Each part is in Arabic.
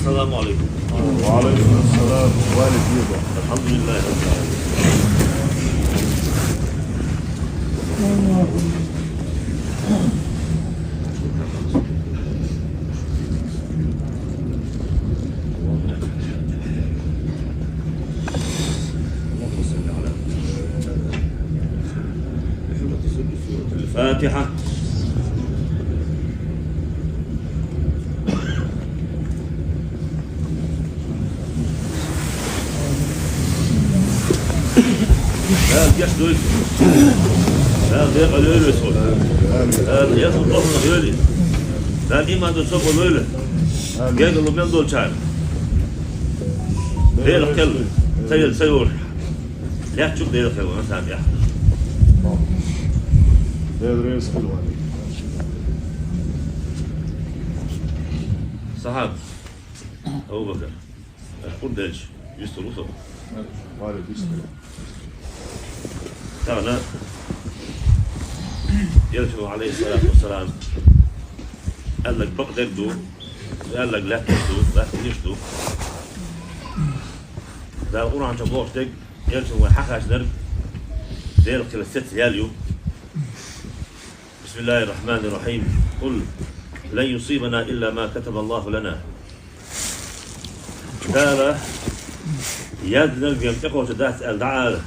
السلام عليكم. وعليكم السلام. والد يبا. الحمد لله رب العالمين. الفاتحة. لا يسدل لا ضيق الأولى يسول لا يسول طفنا الأولى لا ديما تصب الأولى جاي قلوا من دول شعر ديل الكل سيور لا تشوف ديل الكل مثلا يا ديل رئيس الوالد. صحاب أبو بكر قل ديلش يستر وصل والد يستر. كان يرجع عليه الصلاة والسلام قال لك بقدر قال لك لا تشدو لا تشدو ده القرآن عن جبور تج يرجع وحكاش درب دير كل ست ياليو. بسم الله الرحمن الرحيم. قل لن يصيبنا إلا ما كتب الله لنا. قال يد نرجع تقوى تدات الدعاء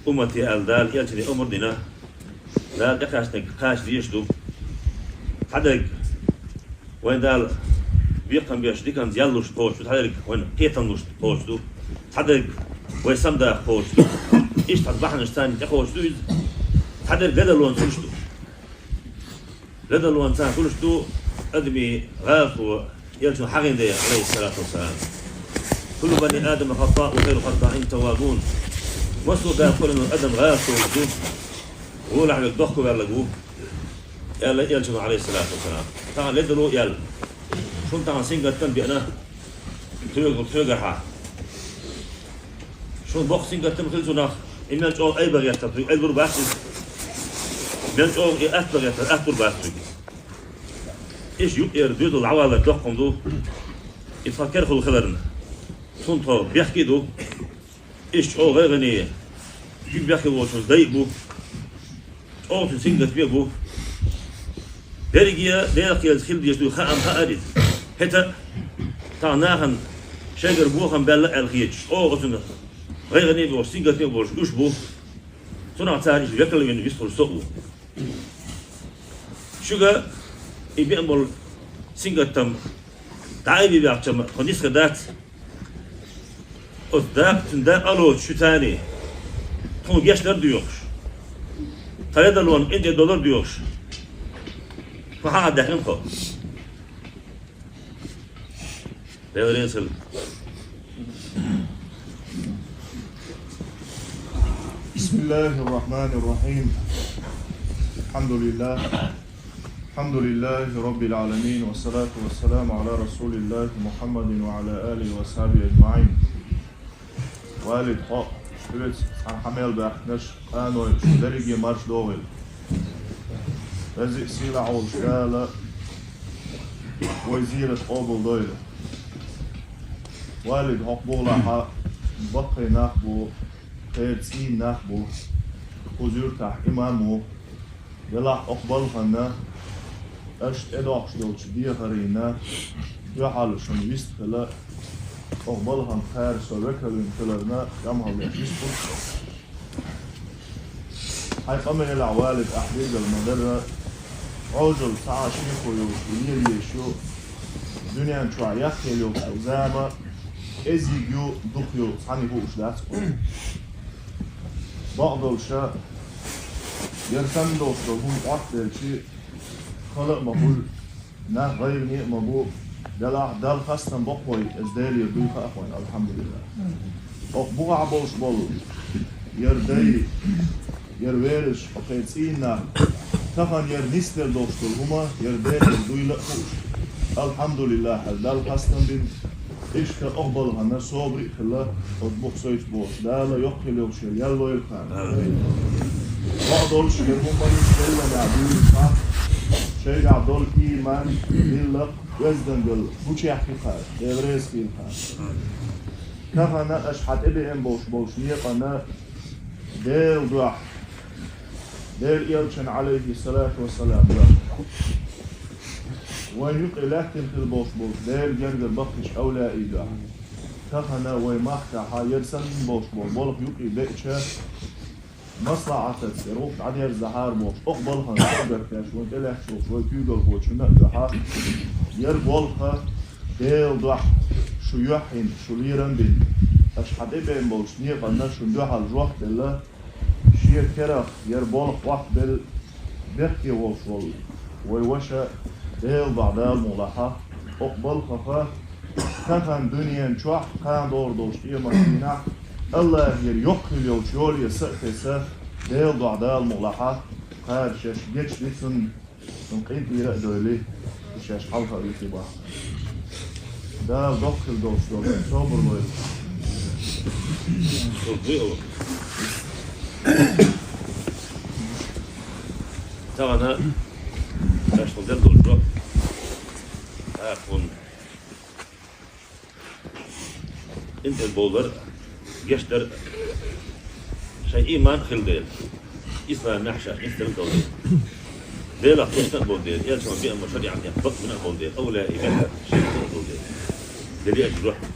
أمتي الدال يلتني أمر دينا لا دكاش نكاش ديشدو حدك وين دال بيقم بيش ديكم ديالوش بوشدو حدك وين كيتنوش بوشدو حدك ويسمدا بوشدو إيش تطبحنا شتاني تقوشدو حدك لدلون سوشدو لدلون سان كلشدو أدمي غاف ويلتنو حقين دي عليه الصلاة والسلام. كل بني آدم خطاء وغير خطاءين توابون. وصلوا ده كل من أدم غاف وجود وقول على الضخ ويلا جو يلا يلجمع عليه الصلاة والسلام. طبعا لدلو يلا شو طبعا سينجا تنبي أنا تلقى شو بوخ سينجا تم خلصوا ناخ إن الجو أي بغيت تبي أي برباس من الجو أثبت برباس إيش يردود العوالة ضخم دو يفكر في الخلرنا شو بيحكي دو إيش أو غير غنية جيب بيحكي وشو ضيق أو تسينجت بيه بو درجيا درجيا الخيل يجدو خام خارج حتى تعناهن شجر بوخن بلا الخيج أو غتنا غير غني بو سينجت بيه بو إيش بو صنع تاريخ يكل من يسفر سوء شجع يبيعمل سينجت تم تعبي بيعتم خنيس خدات أصدق تندق ألو شتاني تون جيشلر ديوش تريد لون إنت دولار ديوش فحاجة دهن خو ده رئيسل بسم الله الرحمن الرحيم. الحمد لله رب العالمين والصلاة والسلام على رسول الله محمد وعلى آله وصحبه أجمعين. والد حق بيت حمل بحنش أنا درجي مارش دوغل رزق سيلة عول شغالة وزيرة قبل دويلة. والد حق بولا حق بقي نحبو قيد سين نحبو حضور تحكيمانو يلا أقبل خنا أشت إدعش دولش بيه خرينا يحال شن ويست خلا أقبلهم خارج وذكرهم كلنا جمع اليسبون. هاي قمن العوالد أحديد المدرة عجل ساعة شيخو يوشير يشو دنيا شوع يخيل يوشو زاما إزيجيو دخيو صاني هو إشلاتكو بعض الشاء يرسم دوشو هم أكثر شيء خلق مقول نه غير نيء مبوء دل خاصة بقوي ازدالي يردوي خاقوين الحمد لله. أقبوع عبوش بول يردي يرويرش أقيتسينا تخن يرنستر دوشتل هما يردي يردوي لأخوش الحمد لله. دل خاصة بين إيش كأقبل هنا صبري خلا أطبق سويت بوش دالا يقل يوشير يلو يلقان وأضل شكر هما يستيلا نعبير صح شيء عدول إيمان بالله وزن بال بوشي أحكي خير دبريس في الخير كفنا أشحت إبن بوش نيقنا ديل دوح ديل إيرشن عليه الصلاة والسلام ويقي لكن في البوش ديل جرد البقش أولا إيجا كفنا ويمحكا حايرسن بوش بولق يقي بيتشا مصلحة تسيروك عدير الزهار بوش أقبلها نقدر كاش وانت لح شوف ويكيدل بوش ونقدرها يربولها ديل دوح شو يحين شو ليرن بين أشحد إبن بوش نيقنا شو ندوها الجوح بالله شير كرخ يربولخ واحد بال بيحكي وصول ويوشا ديل بعدها الملاحة أقبل خفا كفن دنيا نشوح كان دور دوش إيما فينا الله يقل يوشول يسقفسه ديل بعدها الملاحة قاد شاش جيش لسن نقيد إيرا دولي شاش حلقة إيتباه ده دقل دوش صبر لوي طبعا باش نقدر نروح اكون انت البولر يشتر شيء ايمان خلدين اسمها نحشة يستلم دولين ديلا خشتن بولدين يلزم بيئة مشاريع عن يحبط من البولدين أولا إباحة شيء من البولدين دليل أجل رحمة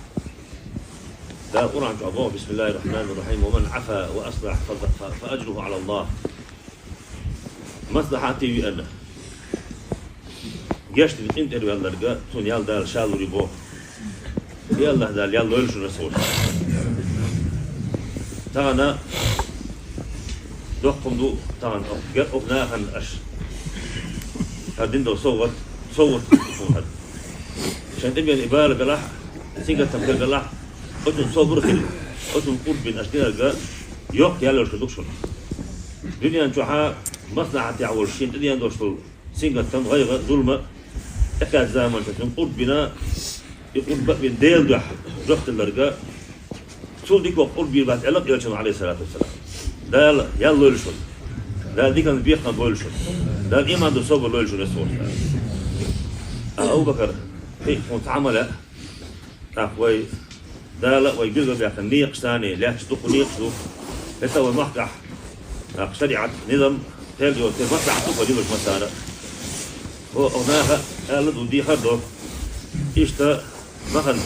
ده قرآن جعبوه بسم الله الرحمن الرحيم ومن عفا وأصلح فأجره على الله مصلحتي بأنه جشت انت اللي يلا لقى تون يلا دال شالو ريبو يلا دال يلا يلشو رسول تانا دوقم دو تانا أبناء خن أش هادين دو صوت هاد عشان تبين إبالة قلاح سينجا تمكن قلاح أتون صبر خل أتون قرب بين أشتيها قال يوك يلا يلشو دوكشون دنيا نشوحها مصلحة يعول شين دنيا دوشتو سينجا تم غير ظلمة أكاد زمان تكون قرب بنا يقول بين ديل دوح رحت اللرقاء سول ديك وقرب بين بعد علق يلشون عليه الصلاة والسلام ده يلا يلشون ده ديك كان بيخنا بولشون ده الإيمان دو صبر ليلشون رسول أبو بكر في متعاملة وي ده لا ويجوز بيخن نيق ثاني لا تصدق نيق صدق هسه ومحكح شريعة نظام تلقوا تمسح صدق دي مش مسألة وهناك قالت ودي خدوا إشتا مثلا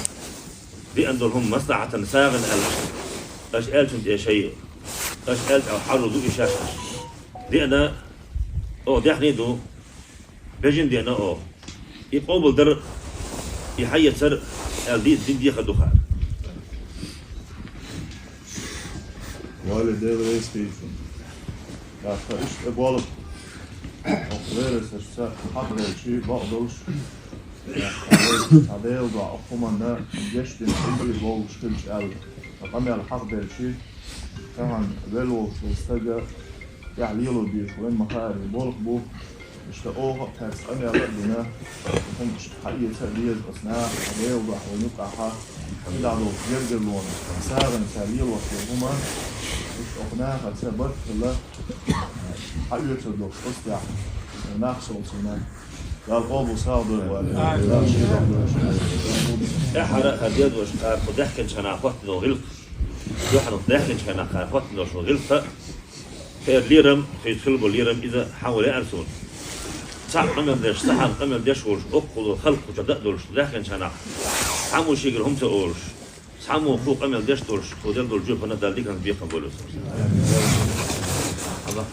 دي عندهم مصلحة ساغن أش قالت شيء أش قالت أو حلو دو إشاش دي أنا دي إحنا دو بيجن دي أنا يقوم بالدر يحيي سر دي خدوا خار والد ديل ستيشن لا فإيش أبوالب أخبار السرساء حضر الشيء بقدرش عديل ضع أخوما جشتن إنجي بولش كلش قلب فقامي على حضر الشيء كمان بلو شوستجا يعليلو بيش وين مخاري بولك بو اشتقوها تاكس أمي على قدنا وهم حقيقة تقليل أصناع عديل ضع ونقعها يدعلو يرجلون ساغن ساليل وصيهما أقناها سبب الله حقيقة تدوش أصدع ناقص وصينا قال صادر احرق هديد وشقار ودحكن شنا فوتنا وغلط يحرق دحكن شنا فوتنا وغلط خير ليرم في خلبو ليرم إذا حاول يأرسون صح قمم ديش صح قمم ديش ورش أقل خلق وجدأ دولش دحكن شنا حمو شيقل هم تقولش حمو فوق قمم ديش دولش ودل دول جوب هندال دي كان بيقم بولوس الله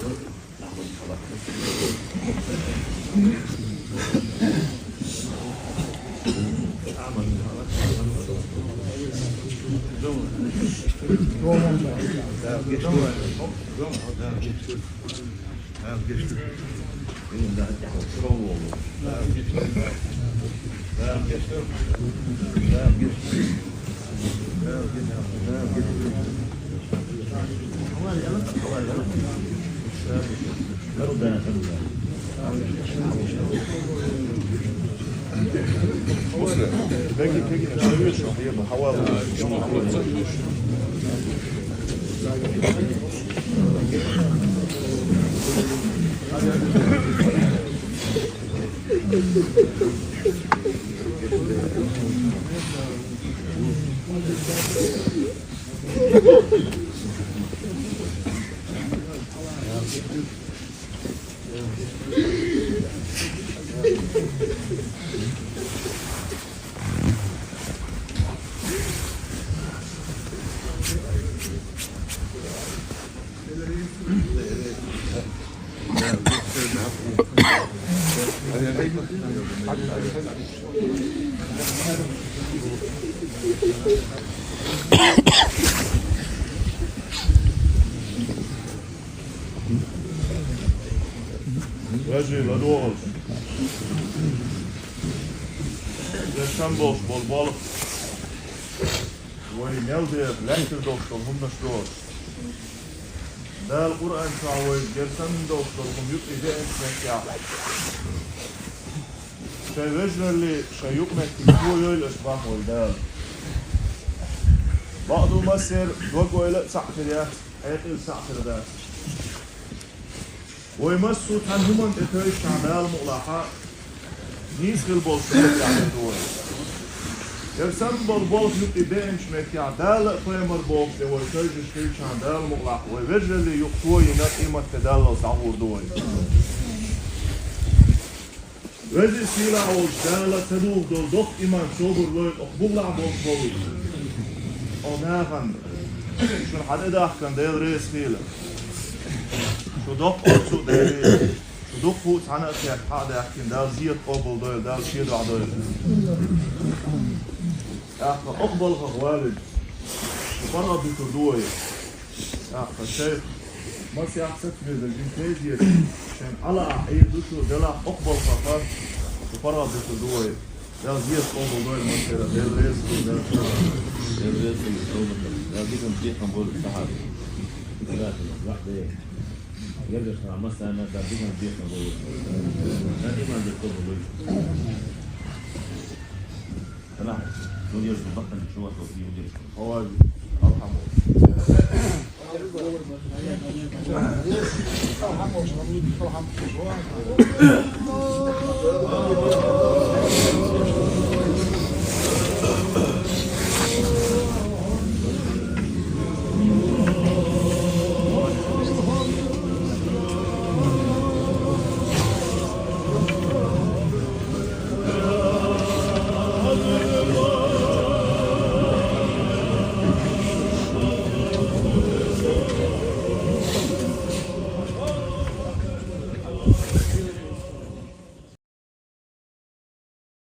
رجل لدوغل December bolbol وينيلدر لكن دوستل هم نشدور ده القرآن تعوي جرسن دوستل هم يبقى دائم سنكيا شاي وجه اللي شاي يقمك تنكوي الأسباب والدال بعضو مصير دوقوا إلى سعفر يا حيث سعفر ده ويمسوا تنهمن اتوي شعبال مغلقة نيس بالبولشويك يعني دول يرسم بالبولش يبقى بين شمك يعدال قيمر بولش ويتوي جشكي شعبال مغلقة ويرجل اللي يقوي نقيمة تدال صعور دول وزي سيلا والجالة تدوغ دول دخ إيمان صوبر لوين أقبولع بولشوي أو نافن شو الحد ده كان ديل ريس خيلة شو دق أرسو ديلي شو دق فوت عنا أكيد حدا يحكي دال زيت قبل دويل دال شيد عدويل أخا أقبل غوالد شو فرق بتردوي أخا شايف ما سيحسد في الجنتاجية عشان على أحيي دوشو دلا أقبل فقط شو فرق بتردوي دال زيت قبل دويل مصيرا ديل ريس ديل ريس ديل ديكم ديكم بول الصحابي واحدة يرجع مع مثلا أنا داربين البيت نقول نادي ما عندك كل بقول تلاحظ دول يرجع بطل شو توصيل يرجع هو أرحمه